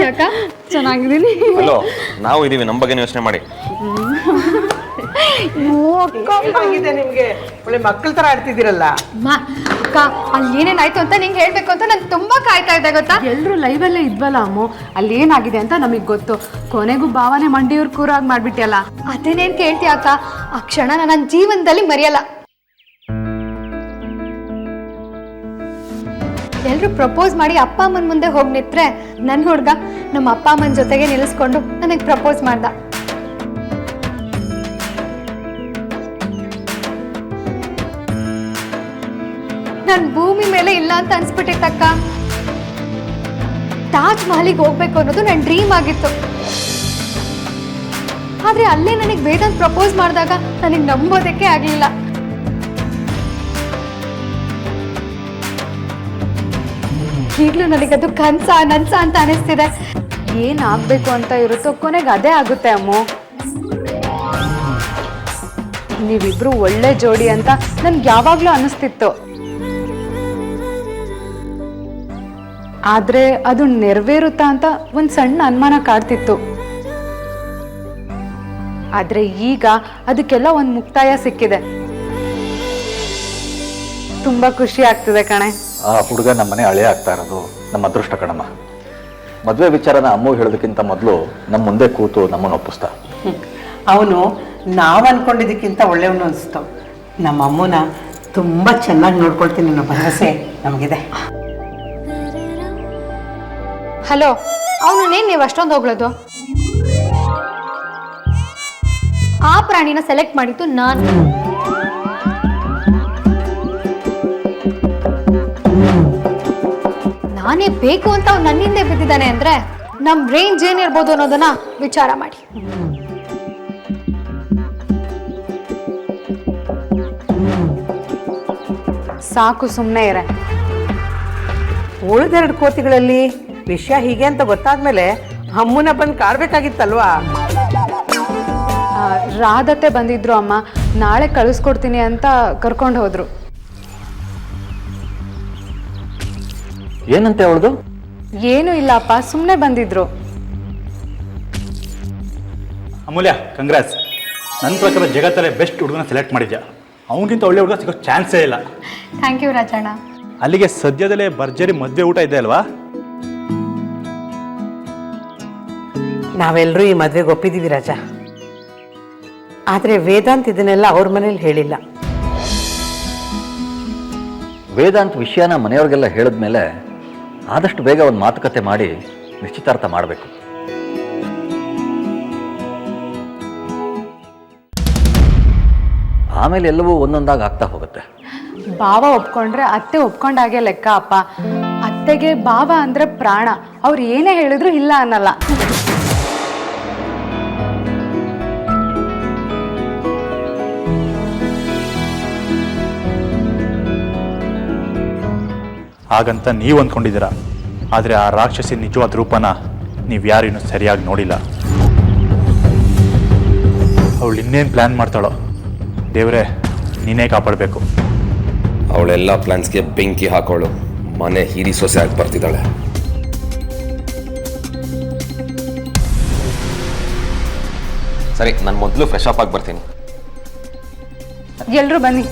ಯಾಕ ಚೆನ್ನಾಗಿದ್ದೀನಿ. ಹಲೋ, ನಾವು ಇದೀವಿ, ನಮ್ಮ ಬಗ್ಗೆ ಯೋಚನೆ ಮಾಡಿ. ನಿಮ್ಗೆ ಒಳ್ಳೆ ಮಕ್ಕಳ ತರ ಆಡ್ತಿದ್ದೀರಲ್ಲ. ಅಕ್ಕ ಅಲ್ಲಿ ಏನೇನಾಯ್ತು ಅಂತ ನಿಂಗೆ ಹೇಳ್ಬೇಕು ಅಂತ ನಾನು ತುಂಬಾ ಕಾಯ್ತಾ ಇದ್ದೆ ಗೊತ್ತಾ. ಎಲ್ಲರೂ ಲೈವಲ್ಲೇ ಇದ್ವಲ್ಲ ಅಮ್ಮು, ಅಲ್ಲಿ ಏನಾಗಿದೆ ಅಂತ ನಮಗೆ ಗೊತ್ತು. ಕೊನೆಗೂ ಭಾವನೆ ಮಂಡಿಯವ್ರ ಕೂರಾಗಿ ಮಾಡ್ಬಿಟ್ಟಿಯಲ್ಲ. ಅದೇನೇನ್ ಕೇಳ್ತೀಯ ಅಕ್ಕ, ಆ ಕ್ಷಣ ನನ್ನ ಜೀವನದಲ್ಲಿ ಮರೆಯಲ್ಲ. ಎಲ್ರು ಪ್ರಪೋಸ್ ಮಾಡಿ ಅಪ್ಪ ಅಮ್ಮನ ಮುಂದೆ ಹೋಗಿ ನಿತ್ರೆ ನನ್ನ ಹುಡುಗ ನಮ್ಮ ಅಪ್ಪ ಅಮ್ಮನ ಜೊತೆಗೆ ನಿಲ್ಲಿಸ್ಕೊಂಡು ನನಗೆ ಪ್ರಪೋಸ್ ಮಾಡ್ದ. ನನ್ ಭೂಮಿ ಮೇಲೆ ಇಲ್ಲ ಅಂತ ಅನ್ಸ್ಬಿಟ್ಟಿತ್ತಕ್ಕ. ತಾಜ್ ಮಹಲಿಗೆ ಹೋಗ್ಬೇಕು ಅನ್ನೋದು ನನ್ನ ಡ್ರೀಮ್ ಆಗಿತ್ತು. ಆದ್ರೆ ಅಲ್ಲೇ ನನಗೆ ವೇದಾಂತ್ ಪ್ರಪೋಸ್ ಮಾಡಿದಾಗ ನನಗೆ ನಂಬೋದಕ್ಕೆ ಆಗ್ಲಿಲ್ಲ. ಈಗಲೂ ನನಗದು ಕನ್ಸ ನನ್ಸ ಅಂತ ಅನಿಸ್ತಿದೆ. ಏನಾಗಬೇಕು ಅಂತ ಇರುತ್ತೋ ಕೊನೆಗೆ ಅದೇ ಆಗುತ್ತೆ ಅಮ್ಮು. ನೀವಿಬ್ರು ಒಳ್ಳೆ ಜೋಡಿ ಅಂತ ನನ್ಗೆ ಯಾವಾಗ್ಲೂ ಅನಿಸ್ತಿತ್ತು. ಆದ್ರೆ ಅದು ನೆರವೇರುತ್ತಾ ಅಂತ ಒಂದ್ ಸಣ್ಣ ಅನುಮಾನ ಕಾಡ್ತಿತ್ತು. ಆದ್ರೆ ಈಗ ಅದಕ್ಕೆಲ್ಲ ಒಂದ್ ಮುಕ್ತಾಯ ಸಿಕ್ಕಿದೆ. ತುಂಬಾ ಖುಷಿ ಆಗ್ತಿದೆ ಕಣೆ. ಆ ಹುಡುಗ ನಮ್ಮನೆ ಹಳೆ ಆಗ್ತಾ ಇರೋದು ನಮ್ಮ ಅದೃಷ್ಟ ಕಣಮ್ಮ. ಮದುವೆ ವಿಚಾರನ ಅಮ್ಮ ಹೇಳೋದಕ್ಕಿಂತ ಮೊದಲು ನಮ್ಮ ಮುಂದೆ ಕೂತು ನಮ್ಮನ್ನು ಒಪ್ಪಿಸ್ತಾ. ಅವನು ನಾವು ಅನ್ಕೊಂಡಿದ್ದಕ್ಕಿಂತ ಒಳ್ಳೆಯವನು ಅನಿಸ್ತು. ನಮ್ಮ ಅಮ್ಮನ ತುಂಬ ಚೆನ್ನಾಗಿ ನೋಡ್ಕೊಳ್ತೀನಿ ಅನ್ನೋ ಭರವಸೆ ನಮಗಿದೆ. ಹಲೋ, ಅವನನ್ನೇನು ನೀವು ಅಷ್ಟೊಂದು ಹೋಗ್ಲೋದು? ಆ ಪ್ರಾಣಿನ ಸೆಲೆಕ್ಟ್ ಮಾಡಿದ್ದು ನಾನು. ನಾನೇ ಬೇಕು ಅಂತ ಅವ್ನು ನನ್ನಿಂದೆ ಬಿದ್ದಿದ್ದಾನೆ ಅಂದ್ರೆ ನಮ್ ರೇಂಜ್ ಏನಿರ್ಬೋದು ಅನ್ನೋದನ್ನ ವಿಚಾರ ಮಾಡಿ. ಸಾಕು, ಸುಮ್ಮನೆ ಇರೆ. ಉಳಿದೆರಡು ಕೋತಿಗಳಲ್ಲಿ ವಿಷಯ ಹೀಗೆ ಅಂತ ಗೊತ್ತಾದ್ಮೇಲೆ ಅಮ್ಮನ ಬಂದು ಕಾಡ್ಬೇಕಾಗಿತ್ತಲ್ವಾ? ರಾಧತೆ ಬಂದಿದ್ರು ಅಮ್ಮ, ನಾಳೆ ಕಳಿಸ್ಕೊಡ್ತೀನಿ ಅಂತ ಕರ್ಕೊಂಡು ಹೋದ್ರು. ಏನಂತೆ ಅವಳದು? ಏನು ಇಲ್ಲ ಅಪ್ಪ, ಸುಮ್ಮನೆ ಬಂದಿದ್ರು. ಅಮೂಲ್ಯ, ಕಂಗ್ರಾಟ್ಸ್. ನನ್ನ ಪ್ರಕಾರ ಜಗತ್ತಲ್ಲೇ ಬೆಸ್ಟ್ ಹುಡುಗನ ಸೆಲೆಕ್ಟ್ ಮಾಡಿದ್ಯಾ. ಅವನಿಗಿಂತ ಒಳ್ಳೆ ಹುಡುಗ ಸಿಗೋ ಚಾನ್ಸೇ ಇಲ್ಲ. Thank you Rajanna. ಅಲ್ಲಿಗೆ ಸದ್ಯದಲ್ಲೇ ಭರ್ಜರಿ ಮದುವೆ ಊಟ ಇದೆ ಅಲ್ವಾ? ನಾವೆಲ್ಲರೂ ಈ ಮದುವೆಗೆ ಒಪ್ಪಿದ್ದೀವಿ ರಾಜ. ಆದರೆ ವೇದಾಂತ್ ಇದನ್ನೆಲ್ಲ ಅವ್ರ ಮನೇಲಿ ಹೇಳಿಲ್ಲ. ವೇದಾಂತ್ ವಿಷಯನ ಮನೆಯವ್ರಿಗೆಲ್ಲ ಹೇಳಿದ್ಮೇಲೆ ಆದಷ್ಟು ಬೇಗ ಒಂದು ಮಾತುಕತೆ ಮಾಡಿ ನಿಶ್ಚಿತಾರ್ಥ ಮಾಡಬೇಕು. ಆಮೇಲೆ ಎಲ್ಲವೂ ಒಂದೊಂದಾಗಿ ಆಗ್ತಾ ಹೋಗುತ್ತೆ. ಭಾವ ಒಪ್ಕೊಂಡ್ರೆ ಅತ್ತೆ ಒಪ್ಕೊಂಡಾಗೆ ಲೆಕ್ಕ ಅಪ್ಪ. ಅತ್ತೆಗೆ ಭಾವ ಅಂದ್ರೆ ಪ್ರಾಣ. ಅವ್ರು ಏನೇ ಹೇಳಿದ್ರು ಇಲ್ಲ ಅನ್ನಲ್ಲ. ಹಾಗಂತ ನೀವು ಅಂದ್ಕೊಂಡಿದ್ದೀರಾ, ಆದರೆ ಆ ರಾಕ್ಷಸಿ ನಿಜವಾದ ರೂಪನ ನೀವು ಯಾರು ಇನ್ನೂ ಸರಿಯಾಗಿ ನೋಡಿಲ್ಲ. ಅವಳು ಇನ್ನೇನು ಪ್ಲ್ಯಾನ್ ಮಾಡ್ತಾಳೋ ದೇವರೇ ನೀನೇ ಕಾಪಾಡಬೇಕು. ಅವಳೆಲ್ಲ ಪ್ಲಾನ್ಸ್ಗೆ ಬೆಂಕಿ ಹಾಕೋಳು ಮನೆ ಹೀರಿ ಸೊಸೆ ಆಗಿ ಬರ್ತಿದ್ದಾಳೆ. ಸರಿ, ನಾನು ಮೊದಲು ಫ್ರೆಶ್ ಅಪ್ ಆಗಿ ಬರ್ತೀನಿ. ಎಲ್ರು ಬನ್ನಿ.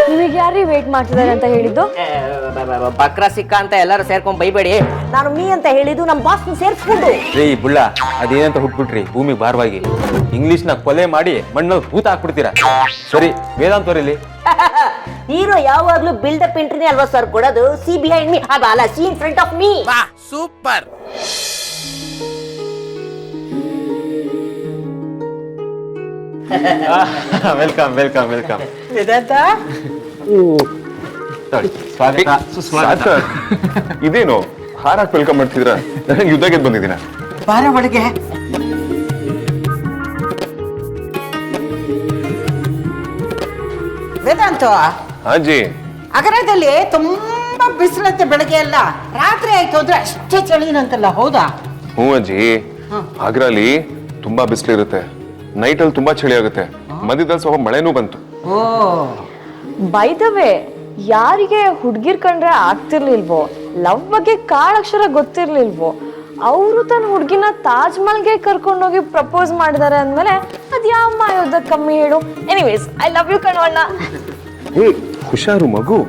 ನಿಮಗೆ ಯಾರೀ ವೇಟ್ ಮಾಡ್ತಿದ್ದಾರೆ ಅಂತ ಹೇಳಿದ್ದು? ಬಕ್ರ ಸಿಕ್ಕ ಅಂತ ಎಲ್ಲರೂ ಸೇರ್ಕೊಂಡ್ ಬೈಬೇಡಿ. ನಾನು ಮೀ ಅಂತ ಹೇಳಿದ್ದು ನಮ್ಮ ಬಾಸ್ನ ಸೇರ್ಸ್ಕೊಂಡು. ರೀ ಬುಳ್ಳ, ಅದೇನಂತ ಹುಟ್ಬಿಟ್ರಿ ಭೂಮಿ ಭಾರವಾಗಿ. ಇಂಗ್ಲಿಷ್ನ ಕೊಲೆ ಮಾಡಿ ಮಣ್ಣಲ್ಲಿ ಭೂತ ಹಾಕ್ಬಿಡ್ತೀರಾ. ಸರಿ, ವೇದಾಂತ್ ಅವರಲ್ಲಿ ಹೀರೋ ಯಾವಾಗ್ಲೂ ಬಿಲ್ಡಪ್ ಎಂಟ್ರಿನೇ ಅಲ್ವಾ ಸರ್ ಕೊಡೋದು? ಸಿ ಬಿಹೈಂಡ್ ಮೀ, ಅಲ್ಲ see in front of me. Super. Welcome welcome welcome. Vedanta, ಸ್ವಾಗತ ಸುಸ್ವಾಗತ. ಇದೇನು ಹಾರಾಕ್ ವೆಲ್ಕಮ್ ಮಾಡ್ತಿದ್ರ? ಯುದ್ಧಕ್ಕೆ ಬಂದಿದ್ದೀನ. ಬಾರ ಒಳಗೆ. ವೇದಾಂತ, ಹಾಜಿ. ಅಗರದಲ್ಲಿ ತುಂಬಾ ಬಿಸಿಲಂತೆ ಬೆಳಗ್ಗೆ ಎಲ್ಲ, ರಾತ್ರಿ ಆಯ್ತು ಅಂದ್ರೆ ಅಷ್ಟೇ ಚಳಿನಂತಲ್ಲ, ಹೌದಾ? ಹ್ಞೂ ಅಜ್ಜಿ, ಆಗ್ರಾಲಿ ತುಂಬಾ ಬಿಸಿಲಿರುತ್ತೆ, ನೈಟಲ್ಲಿ ತುಂಬಾ ಚಳಿ ಆಗುತ್ತೆ, ಮಧ್ಯದಲ್ಲಿ ಸ್ವಲ್ಪ ಮಳೆನೂ ಬಂತು. ಓ, ಬೈ ದ ವೇ, ಯಾರಿಗೆ ಹುಡ್ಗಿರ್ ಕಂಡ್ರೆ ಆಗ್ತಿರ್ಲಿಲ್ವೋ, ಲವ್ ಬಗ್ಗೆ ಕಾಳಕ್ಷರ ಗೊತ್ತಿರ್ಲಿಲ್ವೋ, ಅವರು ತನ್ನ ಹುಡ್ಗಿನ ತಾಜ್ ಮಹಲ್ಗೆ ಕರ್ಕೊಂಡೋಗಿ ಪ್ರಪೋಸ್ ಮಾಡಿದಾರೆ ಅಂದ್ಮೇಲೆ ಅದ್ಯಾವ ಮಾಯೋದ ಕಮ್ಮಿ ಹೇಳು. ಎನಿವೇಸ್, ಐ ಲವ್ ಯು ಕಣವಣ್ಣ. ಏ ಹುಷಾರು ಮಗು.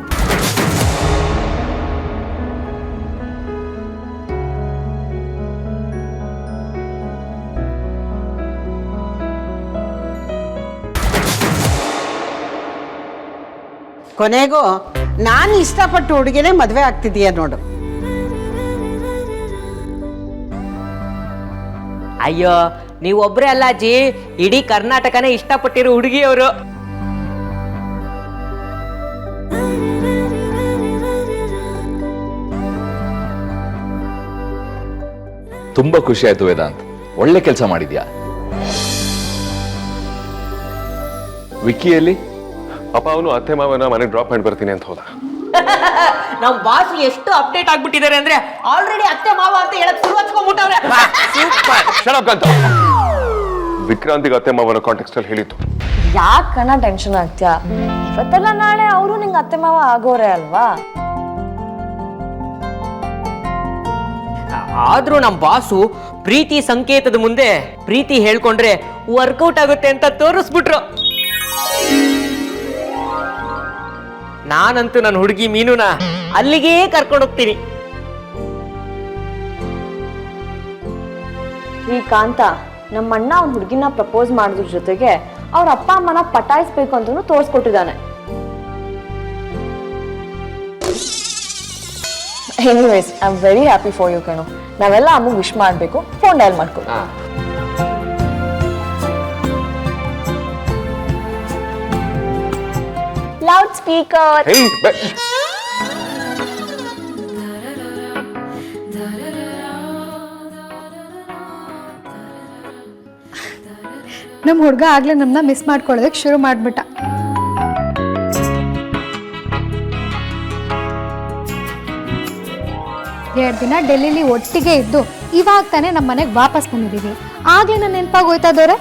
ಕೊನೆಗೂ ನಾನು ಇಷ್ಟಪಟ್ಟು ಹುಡುಗಿನೇ ಮದುವೆ ಆಗ್ತಿದೀಯ ನೋಡು. ಅಯ್ಯೋ, ನೀವು ಒಬ್ರೇ ಅಲ್ಲ ಅಜ್ಜಿ, ಇಡೀ ಕರ್ನಾಟಕನೇ ಇಷ್ಟಪಟ್ಟಿರೋ ಹುಡುಗಿಯವರು. ತುಂಬಾ ಖುಷಿ ಆಯ್ತು ವೇದಾಂತ್, ಒಳ್ಳೆ ಕೆಲಸ ಮಾಡಿದ್ಯಾ. ವಿಕಿಯಲ್ಲಿ ಅಪ್ಪ ಅವನು ಅತ್ತೆ ಮಾವನ ಮನೆಗೆ ಡ್ರಾಪ್ ಮಾಡಿ ಬರ್ತೀನಿ ಅಂತ ಹೋದ. ನಮ್ ಬಾಸ್ ಎಷ್ಟು ಅಪ್ಡೇಟ್ ಆಗ್ಬಿಟ್ಟಿದ್ದಾರೆ ಅಂದ್ರೆ ಆಲ್ರೆಡಿ ಅತ್ತೆ ಮಾವ ಅಂತ ಹೇಳಕ್ ಶುರು ಹಚ್ಕೊಂಡ್ಬಿಟ್ಟವ್ರೆ. ವಿಕ್ರಾಂತಿಗೆ ಅತ್ತೆ ಮಾವನ ಕಾಂಟೆಕ್ಸ್ಟ್ ಅಲ್ಲಿ ಹೇಳಿತ್ತು. ಯಾಕಣ್ಣ ಟೆನ್ಷನ್ ಆಗ್ತ್ಯಾ? ಇವತ್ತೆಲ್ಲ ನಾಳೆ ಅವರು ನಿಂಗೆ ಅತ್ತೆ ಮಾವ ಆಗೋರೆ ಅಲ್ವಾ? ಆದ್ರೂ ನಮ್ ಬಾಸು ಪ್ರೀತಿ ಸಂಕೇತದ ಮುಂದೆ ಪ್ರೀತಿ ಹೇಳ್ಕೊಂಡ್ರೆ ವರ್ಕೌಟ್ ಆಗುತ್ತೆ ಅಂತ ತೋರಿಸ್ಬಿಟ್ರು. ನಾನಂತೂ ನನ್ನ ಹುಡುಗಿ ಮೀನುನ ಅಲ್ಲಿಗೇ ಕರ್ಕೊಂಡು ಹೋಗ್ತೀನಿ. ಈ ಕಾಂತ, ನಮ್ಮ ಅಣ್ಣ ಅವ್ನ ಹುಡುಗಿನ ಪ್ರಪೋಸ್ ಮಾಡೋದ್ರ ಜೊತೆಗೆ ಅವ್ರ ಅಪ್ಪ ಅಮ್ಮನ ಪಟಾಯಿಸ್ಬೇಕು ಅಂತೂ ತೋರಿಸ್ಕೊಟ್ಟಿದ್ದಾನೆ. Anyways, I am very happy for you ಕಣೋ. ನಾವೆಲ್ಲ ಅಮ್ಮಗೆ ವಿಶ್ ಮಾಡಬೇಕು. ಫೋನ್ ಡಯಲ್ ಮಾಡ್ಕೊಳ್ಳಿ. Loud speaker. ನಮ್ಮ ಹುಡುಗ ಆಗ್ಲೇ ನಮ್ಮನ್ನ ಮಿಸ್ ಮಾಡ್ಕೊಳ್ಳೋದಕ್ಕೆ ಶುರು ಮಾಡ್ಬಿಟ್ಟ. ಎರಡು ದಿನ ಡೆಲ್ಲಿಲಿ ಒಟ್ಟಿಗೆ ಇದ್ದು ಇವಾಗ ತಾನೇ ನಮ್ಮ ಮನೆಗೆ ವಾಪಸ್ ಬಂದಿದ್ದೀವಿ. ಆಗ್ಲೇ ನನ್ನ ನೆನಪಾಗೋಯ್ತದವ್ರೆ.